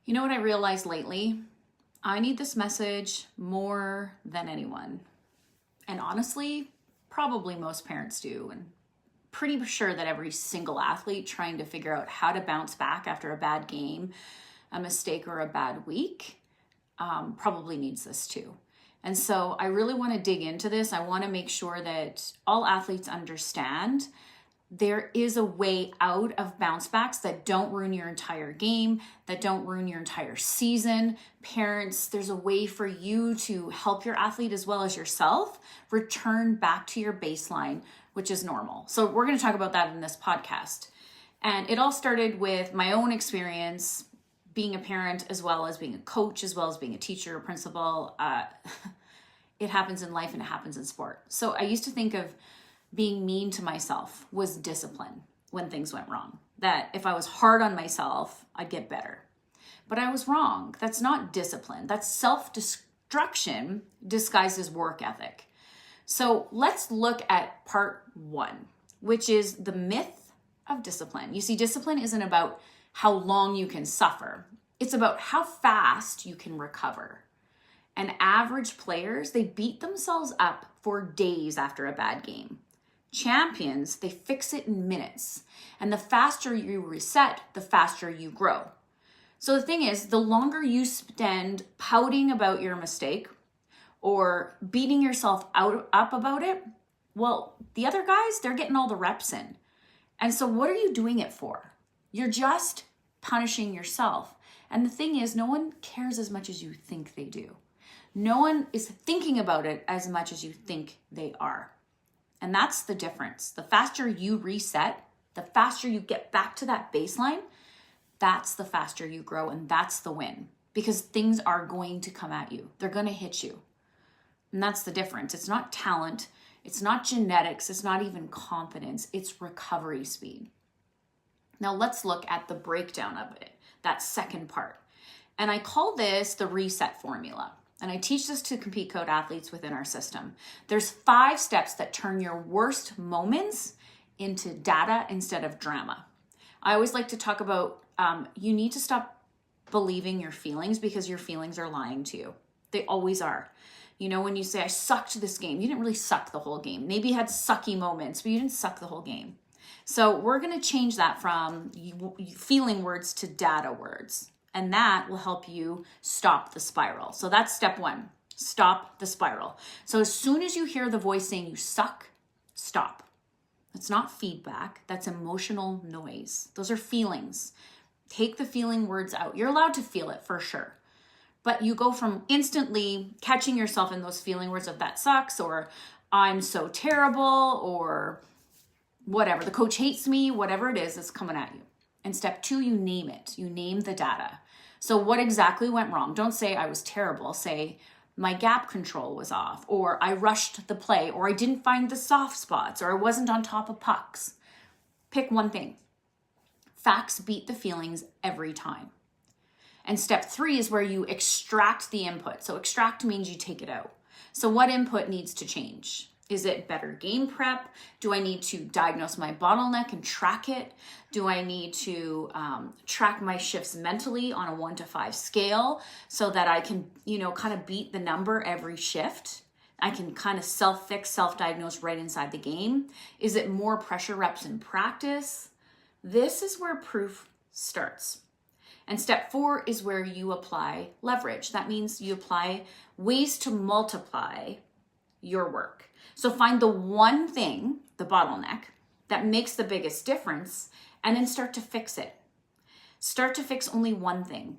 You know what I realized lately? I need this message more than anyone. And honestly, probably most parents do. And pretty sure that every single athlete trying to figure out how to bounce back after a bad game, a mistake, or a bad week probably needs this too. And so I really want to dig into this. I want to make sure that all athletes understand there is a way out of bounce backs that don't ruin your entire game, that don't ruin your entire season. Parents, there's a way for you to help your athlete as well as yourself return back to your baseline, which is normal. So we're going to talk about that in this podcast. And it all started with my own experience being a parent, as well as being a coach, as well as being a teacher, a principal. It happens in life and it happens in sport. So I used to think of being mean to myself was discipline when things went wrong. That if I was hard on myself, I'd get better. But I was wrong. That's not discipline. That's self-destruction disguised as work ethic. So let's look at part one, which is the myth of discipline. You see, discipline isn't about how long you can suffer. It's about how fast you can recover. And average players, they beat themselves up for days after a bad game. Champions, they fix it in minutes. And the faster you reset, the faster you grow. So the thing is, the longer you spend pouting about your mistake or beating yourself up about it, well, the other guys, they're getting all the reps in. And so what are you doing it for? You're just punishing yourself. And the thing is, no one cares as much as you think they do. No one is thinking about it as much as you think they are. And that's the difference. The faster you reset, the faster you get back to that baseline, that's the faster you grow, and that's the win. Because things are going to come at you. They're going to hit you. And that's the difference. It's not talent. It's not genetics. It's not even confidence. It's recovery speed. Now let's look at the breakdown of it, that second part. And I call this the reset formula. And I teach this to Compete Code athletes within our system. There's 5 steps that turn your worst moments into data instead of drama. I always like to talk about you need to stop believing your feelings because your feelings are lying to you. They always are. You know, when you say, I sucked this game, you didn't really suck the whole game. Maybe you had sucky moments, but you didn't suck the whole game. So we're going to change that from feeling words to data words. And that will help you stop the spiral. So that's step 1, stop the spiral. So as soon as you hear the voice saying you suck, stop. That's not feedback, that's emotional noise. Those are feelings. Take the feeling words out. You're allowed to feel it for sure. But you go from instantly catching yourself in those feeling words of that sucks, or I'm so terrible, or whatever, the coach hates me, whatever it is that's coming at you. And step 2, you name it. You name the data. So what exactly went wrong? Don't say I was terrible. Say my gap control was off, or I rushed the play, or I didn't find the soft spots, or I wasn't on top of pucks. Pick one thing. Facts beat the feelings every time. And step 3 is where you extract the input. So extract means you take it out. So what input needs to change? Is it better game prep? Do I need to diagnose my bottleneck and track it? Do I need to track my shifts mentally on a 1 to 5 scale so that I can, kind of beat the number every shift? I can kind of self-fix, self-diagnose right inside the game. Is it more pressure reps in practice? This is where proof starts. And step 4 is where you apply leverage. That means you apply ways to multiply your work. So find the one thing, the bottleneck, that makes the biggest difference, and then start to fix it. Start to fix only one thing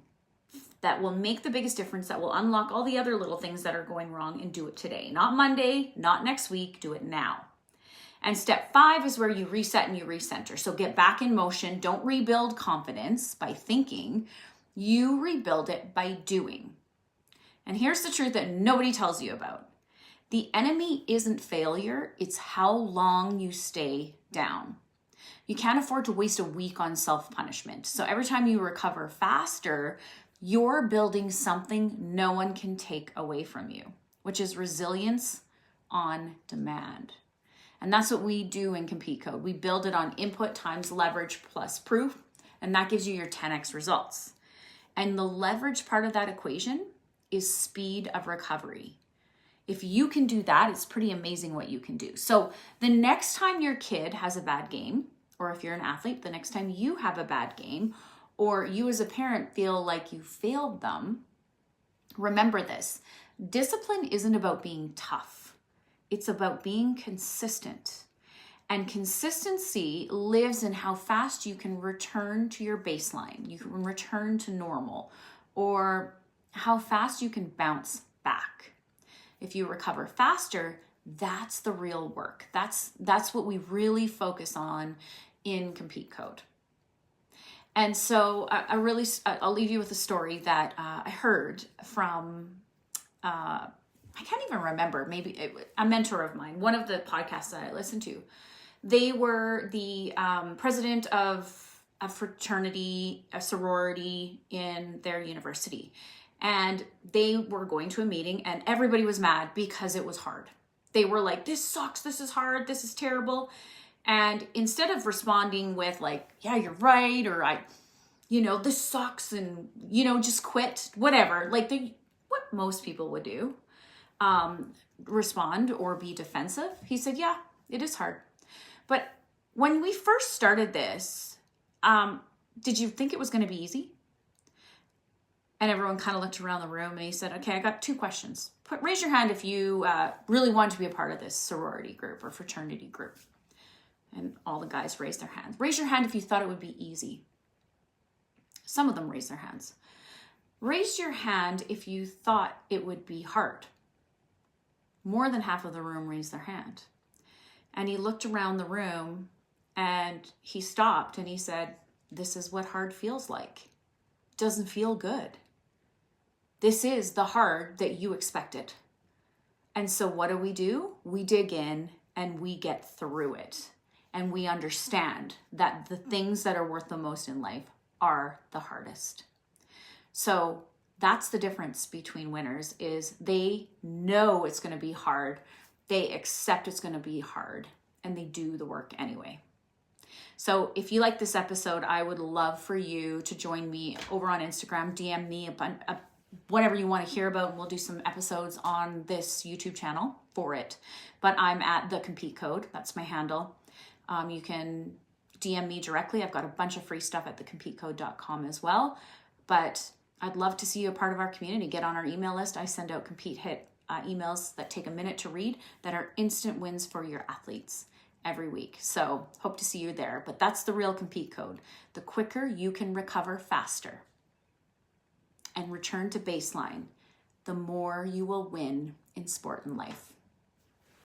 that will make the biggest difference, that will unlock all the other little things that are going wrong, and do it today. Not Monday, not next week, do it now. And step 5 is where you reset and you recenter. So get back in motion. Don't rebuild confidence by thinking. You rebuild it by doing. And here's the truth that nobody tells you about. The enemy isn't failure, it's how long you stay down. You can't afford to waste a week on self-punishment. So every time you recover faster, you're building something no one can take away from you, which is resilience on demand. And that's what we do in Compete Code. We build it on input times leverage plus proof, and that gives you your 10x results. And the leverage part of that equation is speed of recovery. If you can do that, it's pretty amazing what you can do. So the next time your kid has a bad game, or if you're an athlete, the next time you have a bad game, or you as a parent feel like you failed them, remember this. Discipline isn't about being tough. It's about being consistent. And consistency lives in how fast you can return to your baseline. You can return to normal, or how fast you can bounce back. If you recover faster, that's the real work. That's what we really focus on in Compete Code. And so I'll leave you with a story that I heard from, I can't even remember, maybe a mentor of mine, one of the podcasts that I listened to. They were the president of a fraternity, a sorority in their university. And they were going to a meeting and everybody was mad because it was hard. They were like, this sucks, this is hard, this is terrible. And instead of responding with like, yeah, you're right, or this sucks, and, just quit, whatever, like what most people would do, respond or be defensive. He said, yeah, it is hard. But when we first started this, did you think it was going to be easy? And everyone kind of looked around the room and he said, okay, I got 2 questions. Raise your hand if you really want to be a part of this sorority group or fraternity group. And all the guys raised their hands. Raise your hand if you thought it would be easy. Some of them raised their hands. Raise your hand if you thought it would be hard. More than half of the room raised their hand. And he looked around the room and he stopped and he said, this is what hard feels like. Doesn't feel good. This is the hard that you expected. And so what do? We dig in and we get through it. And we understand that the things that are worth the most in life are the hardest. So that's the difference between winners, is they know it's going to be hard. They accept it's going to be hard and they do the work anyway. So if you like this episode, I would love for you to join me over on Instagram, DM me whatever you want to hear about, and we'll do some episodes on this YouTube channel for it. But I'm at The Compete Code. That's my handle. You can DM me directly. I've got a bunch of free stuff at thecompetekode.com as well. But I'd love to see you a part of our community. Get on our email list. I send out Compete Hit emails that take a minute to read that are instant wins for your athletes every week. So hope to see you there. But that's the real Compete Code. The quicker you can recover faster and return to baseline, the more you will win in sport and life.